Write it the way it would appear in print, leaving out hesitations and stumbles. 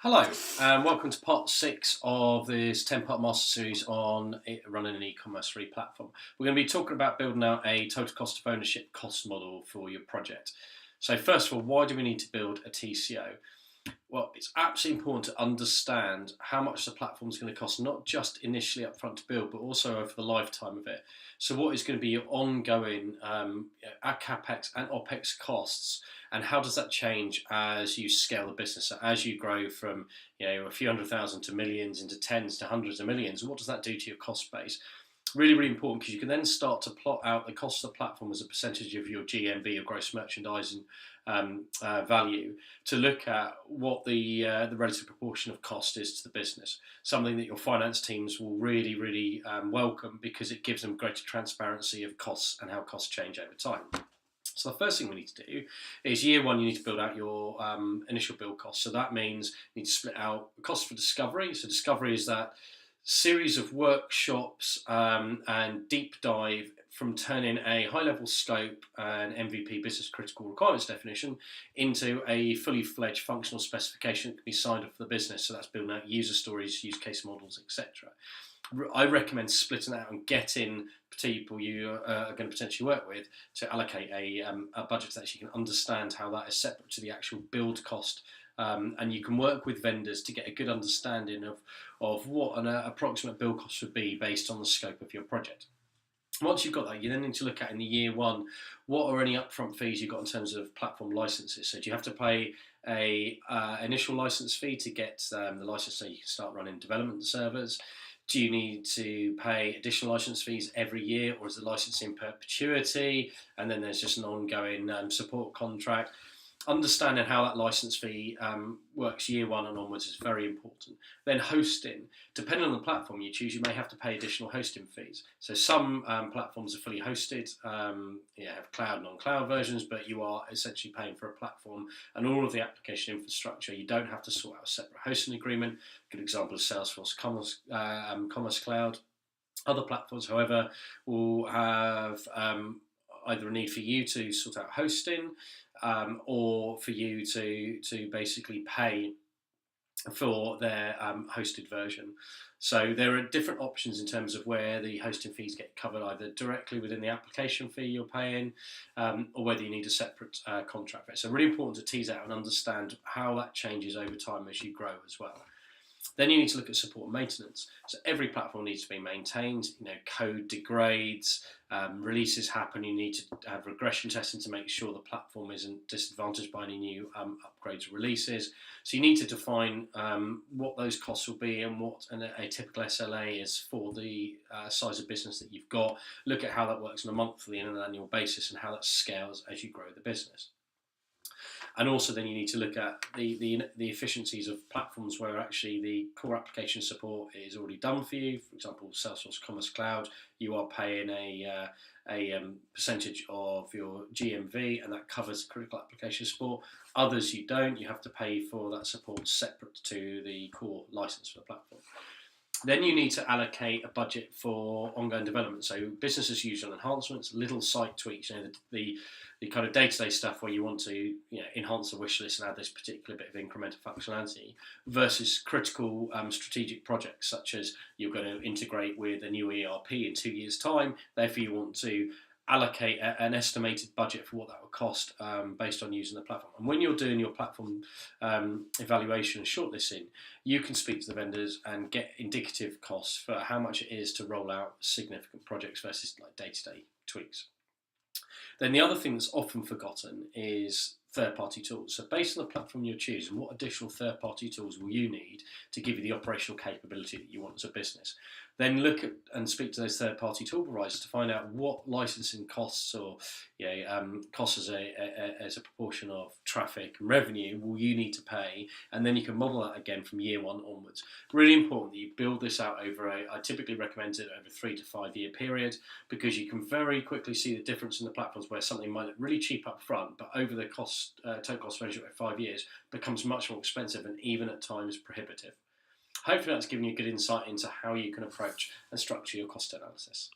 Hello, and welcome to part 6 of this 10-part master series on running an e-commerce replatform. We're going to be talking about building out a total cost of ownership cost model for your project. So first of all, why do we need to build a TCO? Well, it's absolutely important to understand how much the platform is going to cost, not just initially up front to build, but also over the lifetime of it. So what is going to be your ongoing capex and opex costs, and how does that change as you scale the business? So as you grow from a few hundred thousand to millions into tens to hundreds of millions, what does that do to your cost base? Really, really important, because you can then start to plot out the cost of the platform as a percentage of your GMV, your gross merchandising value, to look at what the relative proportion of cost is to the business. Something that your finance teams will really, really welcome, because it gives them greater transparency of costs and how costs change over time. So the first thing we need to do is year one, you need to build out your initial build costs. So that means you need to split out the cost for discovery. So discovery is that series of workshops and deep dive from turning a high-level scope and MVP business critical requirements definition into a fully fledged functional specification that can be signed off for the business. So that's building out user stories, use case models, etc. I recommend splitting out and getting people you are going to potentially work with to allocate a budget that actually can understand how that is separate to the actual build cost. And you can work with vendors to get a good understanding of what an approximate build cost would be based on the scope of your project. Once you've got that, you then need to look at, in the year one, what are any upfront fees you've got in terms of platform licenses. So do you have to pay a initial license fee to get the license so you can start running development servers? Do you need to pay additional license fees every year, or is the license in perpetuity and then there's just an ongoing support contract? Understanding how that license fee works year one and onwards is very important. Then hosting, depending on the platform you choose, you may have to pay additional hosting fees. So some platforms are fully hosted, have cloud and non-cloud versions, but you are essentially paying for a platform and all of the application infrastructure. You don't have to sort out a separate hosting agreement. Good example is Salesforce Commerce Cloud. Other platforms, however, will have either a need for you to sort out hosting, or for you to basically pay for their hosted version. So there are different options in terms of where the hosting fees get covered, either directly within the application fee you're paying, or whether you need a separate contract rate. So really important to tease out and understand how that changes over time as you grow as well. Then you need to look at support and maintenance. So every platform needs to be maintained. Code degrades, releases happen. You need to have regression testing to make sure the platform isn't disadvantaged by any new upgrades or releases. So you need to define what those costs will be and what a typical SLA is for the size of business that you've got. Look at how that works on a monthly and an annual basis and how that scales as you grow the business. And also then you need to look at the efficiencies of platforms where actually the core application support is already done for you. For example, Salesforce Commerce Cloud, you are paying a percentage of your GMV, and that covers critical application support. Others you don't. You have to pay for that support separate to the core license for the platform. Then you need to allocate a budget for ongoing development. So business as usual enhancements, little site tweaks, the kind of day-to-day stuff where you want to enhance the wish list and add this particular bit of incremental functionality, versus critical strategic projects, such as you're going to integrate with a new ERP in 2 years' time. Therefore, you want to allocate an estimated budget for what that will cost based on using the platform. And when you're doing your platform evaluation and shortlisting, you can speak to the vendors and get indicative costs for how much it is to roll out significant projects versus like day-to-day tweaks. Then the other thing that's often forgotten is third-party tools. So based on the platform you're choosing, what additional third-party tools will you need to give you the operational capability that you want as a business? Then look at and speak to those third-party tool providers to find out what licensing costs or costs as a proportion of traffic and revenue will you need to pay, and then you can model that again from year one onwards. Really important that you build this out over I typically recommend it over 3 to 5 year period, because you can very quickly see the difference in the platforms where something might look really cheap up front, but over the total cost measure of 5 years becomes much more expensive and even at times prohibitive. Hopefully that's given you a good insight into how you can approach and structure your cost analysis.